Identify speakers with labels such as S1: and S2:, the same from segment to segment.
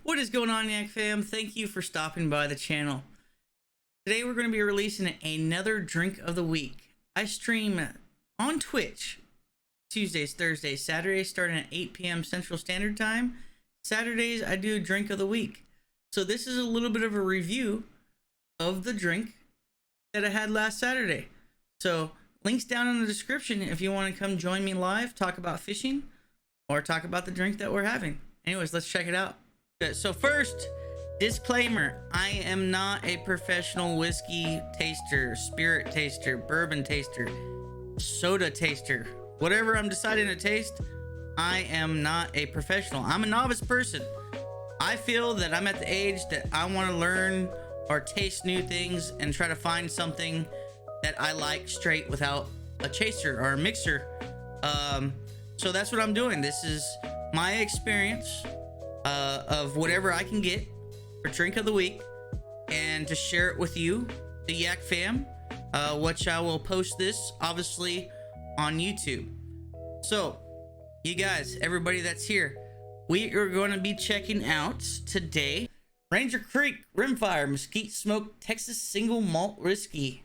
S1: What is going on, YAKK fam? Thank you for stopping by the channel. Today we're going to be releasing another drink of the week. I stream on Twitch Tuesdays, Thursdays, Saturdays starting at 8 p.m. Central Standard Time. Saturdays I do drink of the week. So this is a little bit of a review of the drink that I had last Saturday. So links down in the description if you want to come join me live, talk about fishing, or talk about the drink that we're having. Anyways, let's check it out. So first, disclaimer, I am not a professional whiskey taster, spirit taster, bourbon taster, soda taster. Whatever I'm deciding to taste, I am not a professional. I'm a novice person. I feel that I'm at the age that I want to learn or taste new things and try to find something that I like straight without a chaser or a mixer. So that's what I'm doing. This is my experience of whatever I can get for drink of the week, and to share it with you, the YAKK fam, which I will post this obviously on YouTube. So you guys, everybody that's here, we are going to be checking out today Ranger Creek Rimfire Mesquite Smoked Texas Single Malt Whiskey.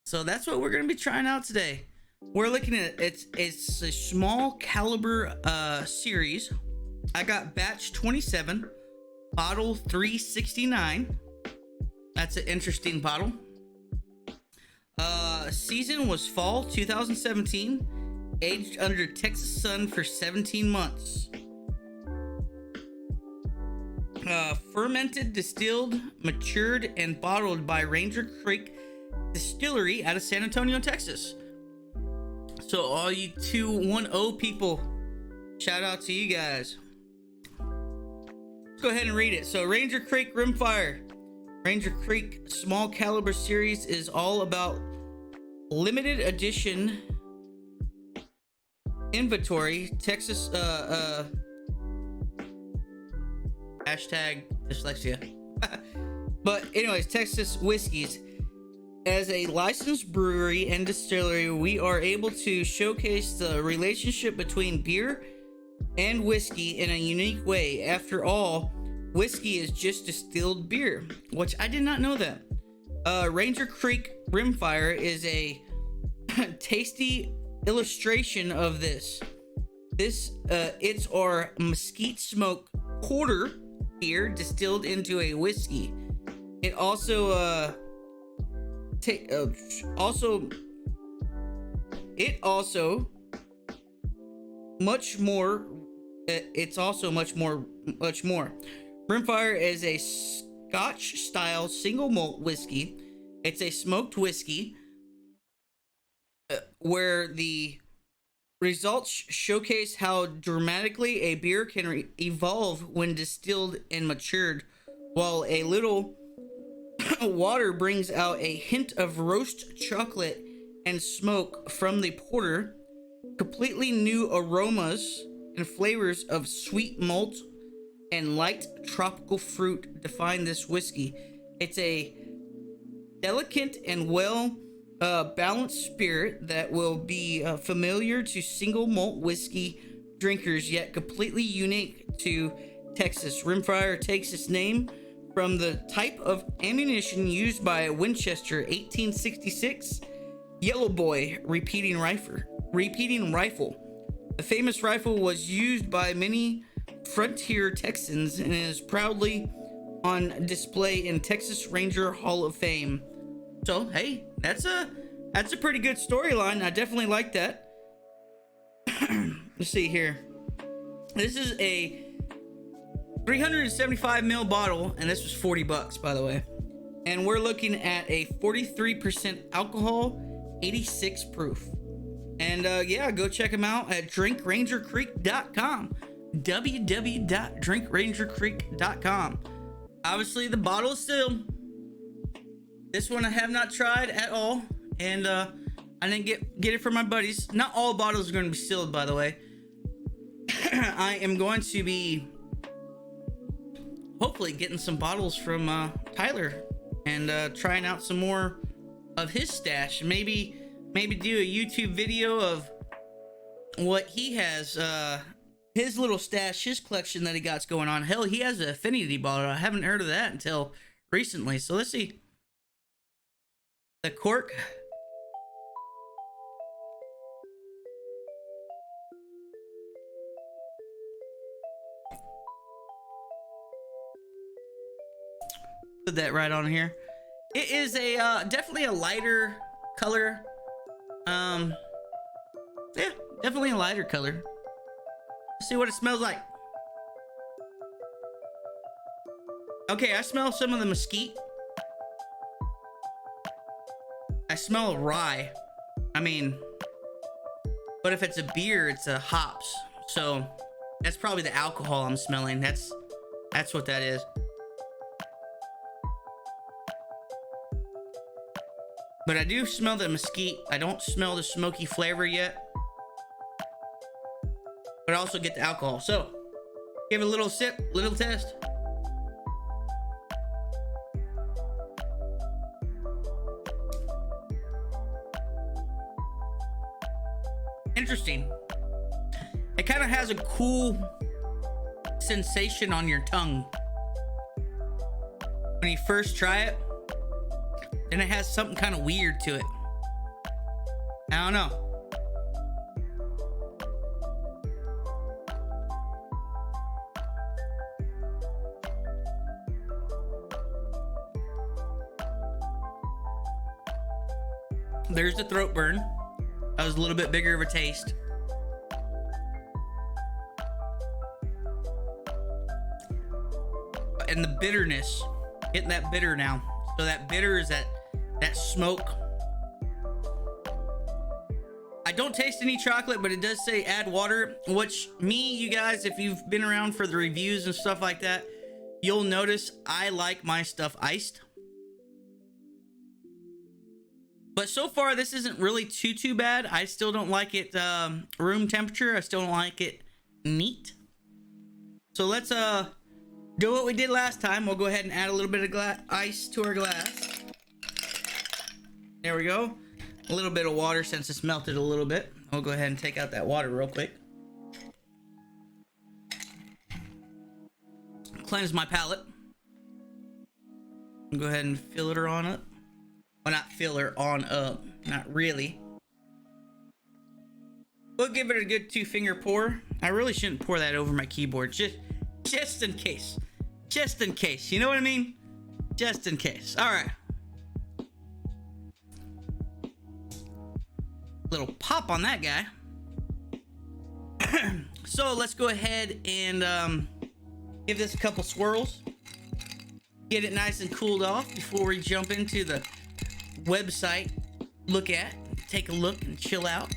S1: So that's what we're going to be trying out today. We're looking at it's a small caliber series. I got batch 27, bottle 369. That's an interesting bottle. Season was fall 2017. Aged under Texas sun for 17 months. Fermented, distilled, matured, and bottled by Ranger Creek Distillery out of San Antonio, Texas. So all you 210 people, shout out to you guys. Let's go ahead and read it. So Ranger Creek Rimfire. Ranger Creek small caliber series is all about limited edition inventory Texas hashtag dyslexia. But anyways, Texas whiskeys. As a licensed brewery and distillery, we are able to showcase the relationship between beer and whiskey in a unique way. After all, whiskey is just distilled beer, which I did not know that. Ranger Creek Rimfire is a tasty illustration of this. It's our mesquite smoke porter beer distilled into a whiskey. It also much more. It's also much more. Rimfire is a Scotch style single malt whiskey. It's a smoked whiskey where the results showcase how dramatically a beer can evolve when distilled and matured, while a little water brings out a hint of roast chocolate and smoke from the porter. Completely new aromas and flavors of sweet malt and light tropical fruit define this whiskey. It's a delicate and well balanced spirit that will be familiar to single malt whiskey drinkers, yet completely unique to Texas. Rimfire takes its name from the type of ammunition used by a Winchester 1866 Yellow Boy repeating rifle. The famous rifle was used by many frontier Texans and is proudly on display in Texas Ranger Hall of Fame. So hey, that's a pretty good storyline. I definitely like that. Let's see here. This is a 375 ml bottle, and this was $40, by the way. And we're looking at a 43% alcohol, 86 proof. And yeah, go check them out at drinkrangercreek.com. www.drinkrangercreek.com. Obviously, the bottle is sealed. This one I have not tried at all, and I didn't get it from my buddies. Not all bottles are going to be sealed, by the way. I am going to be hopefully getting some bottles from Tyler and trying out some more of his stash. Maybe do a YouTube video of what he has his little stash, his collection that he got's going on. Hell, he has an affinity bottle. I haven't heard of that until recently. So let's see. The cork. Put that right on here. It is a definitely a lighter color. Yeah, definitely a lighter color. Let's see what it smells like. Okay, I smell some of the mesquite. I smell rye. I mean, but if it's a beer, it's a hops. So that's probably the alcohol I'm smelling. That's what that is. But I do smell the mesquite. I don't smell the smoky flavor yet. But I also get the alcohol. So, give it a little sip, little test. Interesting. It kind of has a cool sensation on your tongue when you first try it. Then it has something kind of weird to it. I don't know. There's the throat burn. That was a little bit bigger of a taste. And the bitterness, getting that bitter now. So that bitter is that smoke. I don't taste any chocolate, but it does say add water, which you guys, if you've been around for the reviews and stuff like that, you'll notice I like my stuff iced. But so far, this isn't really too bad. I still don't like it room temperature. I still don't like it neat. So let's do what we did last time. We'll go ahead and add a little bit of ice to our glass. There we go. A little bit of water since it's melted a little bit. I'll go ahead and take out that water real quick. Cleanse my palate. Go ahead and fill her on up. Well, not fill her on up. Not really. We'll give it a good 2-finger pour. I really shouldn't pour that over my keyboard. Just in case. Just in case. You know what I mean? Just in case. All right. Little pop on that guy. So let's go ahead and give this a couple swirls. Get it nice and cooled off before we jump into the website. Take a look and chill out.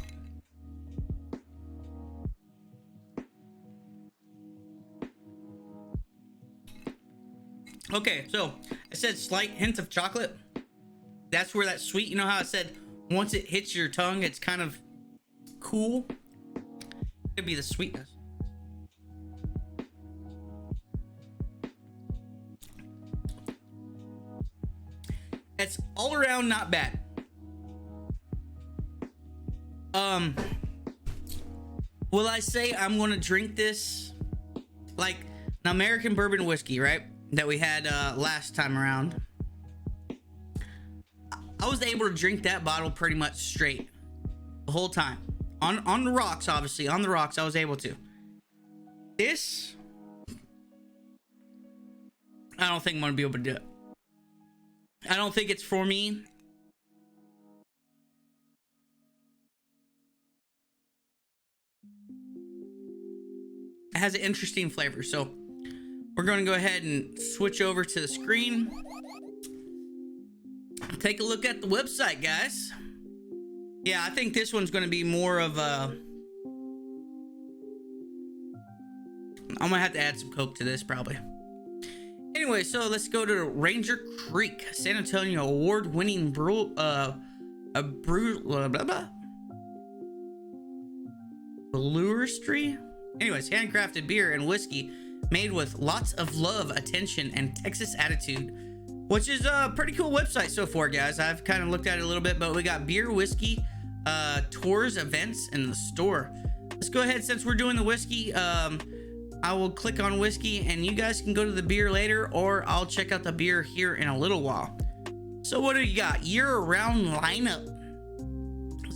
S1: Okay, so I said slight hint of chocolate. That's where that sweet, you know how I said once it hits your tongue, it's kind of cool? Could be the sweetness. It's all around not bad. Will I say I'm going to drink this like an American bourbon whiskey, right? That we had last time around. I was able to drink that bottle pretty much straight the whole time. On the rocks, obviously. On the rocks, I was able to. This, I don't think I'm going to be able to do it. I don't think it's for me. It has an interesting flavor, so we're going to go ahead and switch over to the screen. Take a look at the website, guys. Yeah, I think this one's going to be more of a... I'm going to have to add some Coke to this, probably. Anyway, so let's go to Ranger Creek, San Antonio award-winning brewery. Anyways, handcrafted beer and whiskey made with lots of love, attention, and Texas attitude, which is a pretty cool website so far, guys. I've kind of looked at it a little bit, but we got beer, whiskey, tours, events, and the store. let's go ahead, since we're doing the whiskey. I will click on whiskey and you guys can go to the beer later, or I'll check out the beer here in a little while. So what do you got? Year-round lineup.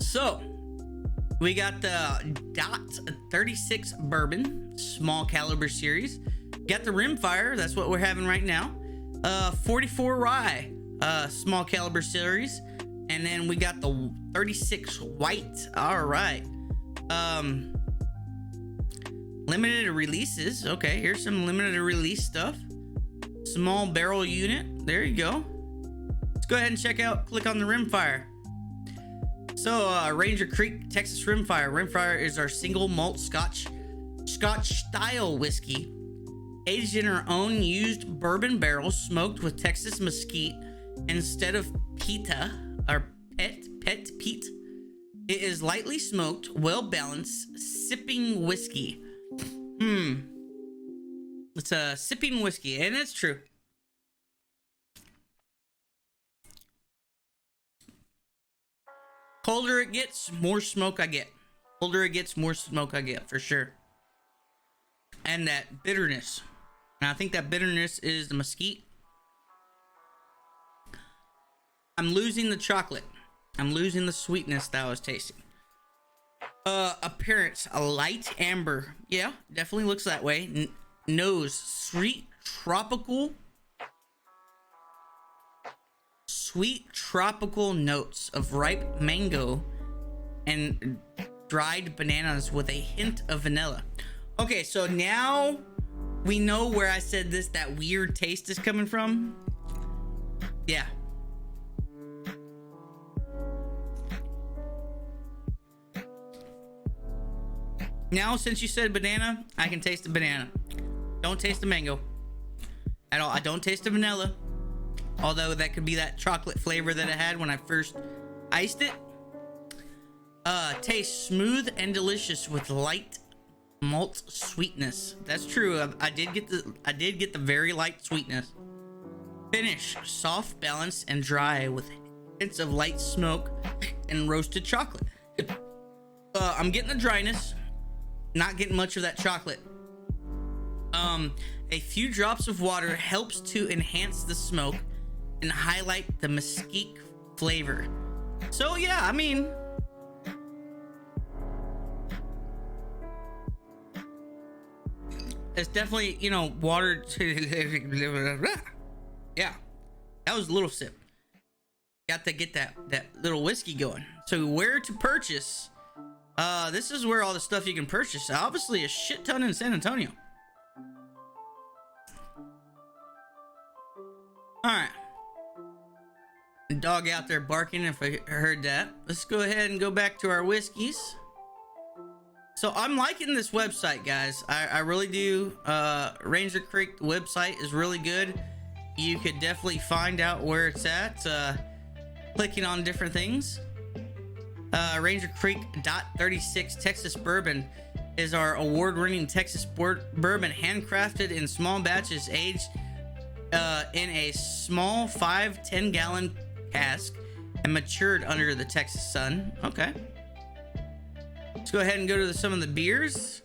S1: So we got the STOUT 36 bourbon, small caliber series. Got the Rimfire, that's what we're having right now. 44 rye, small caliber series. And then we got the 36 white. All right. Limited releases. Okay, here's some limited release stuff. Small barrel unit. There you go. Let's go ahead and check out, click on the Rimfire. So Ranger Creek Texas Rimfire. Rimfire is our single malt Scotch style whiskey, aged in our own used bourbon barrels, smoked with Texas Mesquite instead of pita or pet peat. It is lightly smoked, well balanced, sipping whiskey. It's a sipping whiskey, and it's true. Colder it gets, more smoke I get. Colder it gets, more smoke I get, for sure. And that bitterness. And I think that bitterness is the mesquite. I'm losing the chocolate. I'm losing the sweetness that I was tasting. Appearance, a light amber. Yeah, definitely looks that way. Nose, sweet tropical notes of ripe mango and dried bananas with a hint of vanilla. Okay, so now we know where I said that weird taste is coming from. Yeah. Now, since you said banana, I can taste the banana. Don't taste the mango at all. I don't taste the vanilla, although that could be that chocolate flavor that I had when I first iced it. Tastes smooth and delicious with light malt sweetness. That's true. I did get the very light sweetness. Finish, soft, balanced, and dry with hints of light smoke and roasted chocolate. I'm getting the dryness. Not getting much of that chocolate. A few drops of water helps to enhance the smoke and highlight the mesquite flavor. So yeah, I mean, it's definitely, you know, water. Yeah, that was a little sip. Got to get that little whiskey going. So where to purchase? This is where all the stuff you can purchase. Obviously a shit ton in San Antonio. All right. Dog out there barking if I heard that. Let's go ahead and go back to our whiskeys. So I'm liking this website, guys. I really do. Ranger Creek website is really good. You could definitely find out where it's at, clicking on different things. Ranger Creek .36 Texas Bourbon is our award-winning Texas bourbon, handcrafted in small batches, aged in a small 5-10 gallon cask and matured under the Texas sun. Okay. Let's go ahead and go to some of the beers.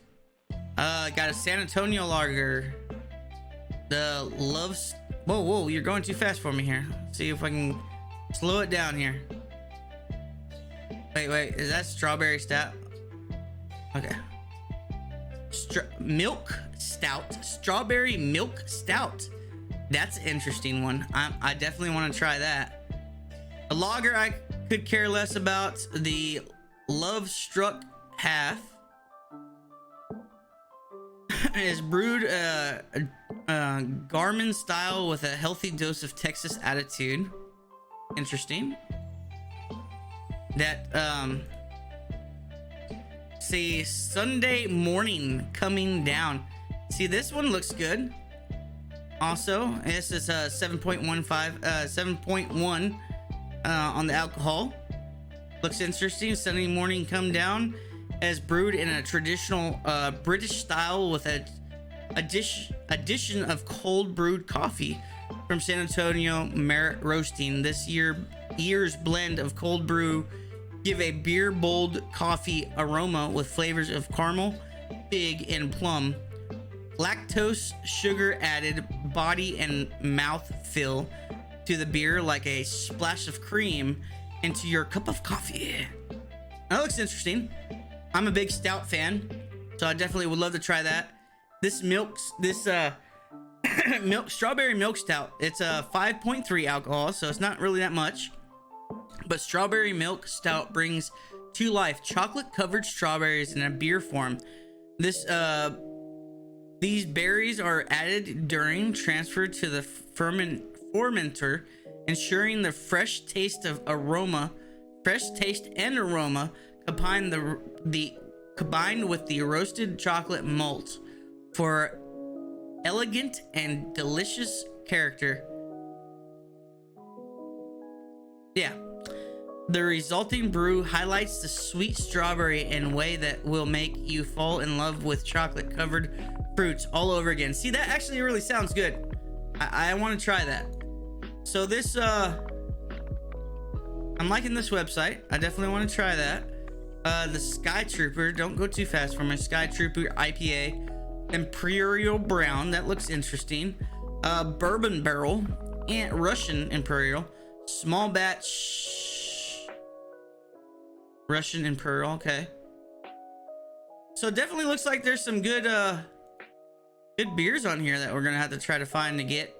S1: Got a San Antonio lager. The Love's... Whoa, you're going too fast for me here. Let's see if I can slow it down here. Wait, is that strawberry stout? Okay. Milk stout. Strawberry milk stout. That's an interesting one. I definitely want to try that. A lager I could care less about. The Love Struck Half is brewed Garmin style with a healthy dose of Texas attitude. Interesting. That see, Sunday morning coming down. See, this one looks good. Also, this is 7.1 on the alcohol. Looks interesting. Sunday morning come down, as brewed in a traditional British style with a addition of cold brewed coffee from San Antonio Merit Roasting. This year's blend of cold brew give a beer bold coffee aroma with flavors of caramel, fig, and plum. Lactose sugar added body and mouth fill to the beer like a splash of cream into your cup of coffee. That looks interesting. I'm a big stout fan, so I definitely would love to try that. This strawberry milk stout. It's a 5.3 alcohol, so it's not really that much. But strawberry milk stout brings to life chocolate covered strawberries in a beer form. These berries are added during transfer to the fermenter, ensuring the fresh taste and aroma combined with the roasted chocolate malt for elegant and delicious character. Yeah. The resulting brew highlights the sweet strawberry in a way that will make you fall in love with chocolate covered fruits all over again. See, that actually really sounds good. I want to try that. So this I'm liking this website. I definitely want to try that. The Sky Trooper, don't go too fast for my Sky Trooper IPA. Imperial Brown, that looks interesting. Bourbon Barrel and Russian Imperial. Small batch Russian Imperial, okay. So definitely looks like there's some good beers on here that we're gonna have to try to find to get.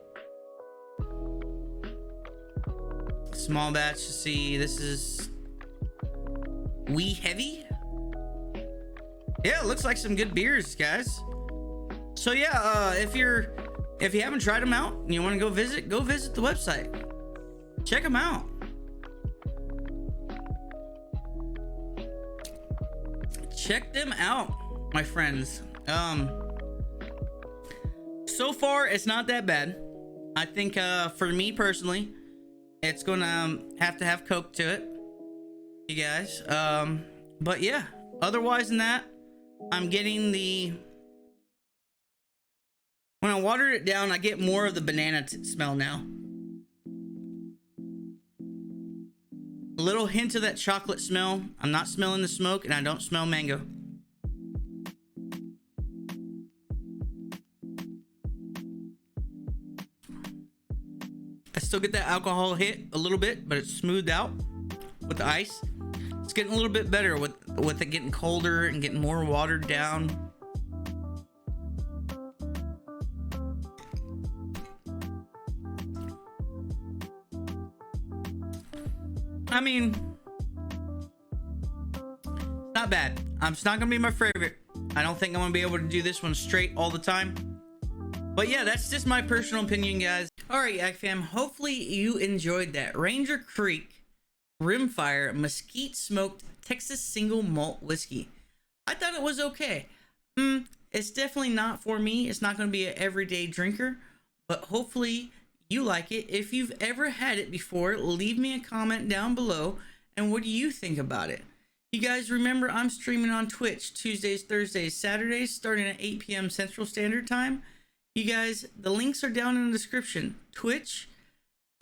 S1: Small batch to see. This is YAKKin. Yeah, it looks like some good beers, guys. So yeah, if you haven't tried them out and you want to go visit the website. Check them out. Check them out, my friends. So far it's not that bad. I think for me personally, it's gonna have to have Coke to it, you guys. But yeah, otherwise than that, I'm getting when I watered it down, I get more of the banana smell now. A little hint of that chocolate smell. I'm not smelling the smoke, and I don't smell mango. I still get that alcohol hit a little bit, but it's smoothed out with the ice. It's getting a little bit better with it getting colder and getting more watered down. I mean, not bad. It's not gonna be my favorite. I don't think I'm gonna be able to do this one straight all the time. But yeah, that's just my personal opinion, guys. All right, YAKK fam. Hopefully you enjoyed that Ranger Creek Rimfire Mesquite Smoked Texas Single Malt Whiskey. I thought it was okay. It's definitely not for me. It's not gonna be an everyday drinker, but hopefully you like it. If you've ever had it before, leave me a comment down below. And what do you think about it? You guys remember I'm streaming on Twitch Tuesdays, Thursdays, Saturdays, starting at 8 p.m. Central Standard Time. You guys, the links are down in the description. Twitch,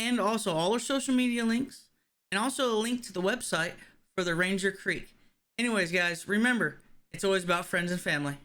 S1: and also all our social media links, and also a link to the website for the Ranger Creek. Anyways, guys, remember, it's always about friends and family.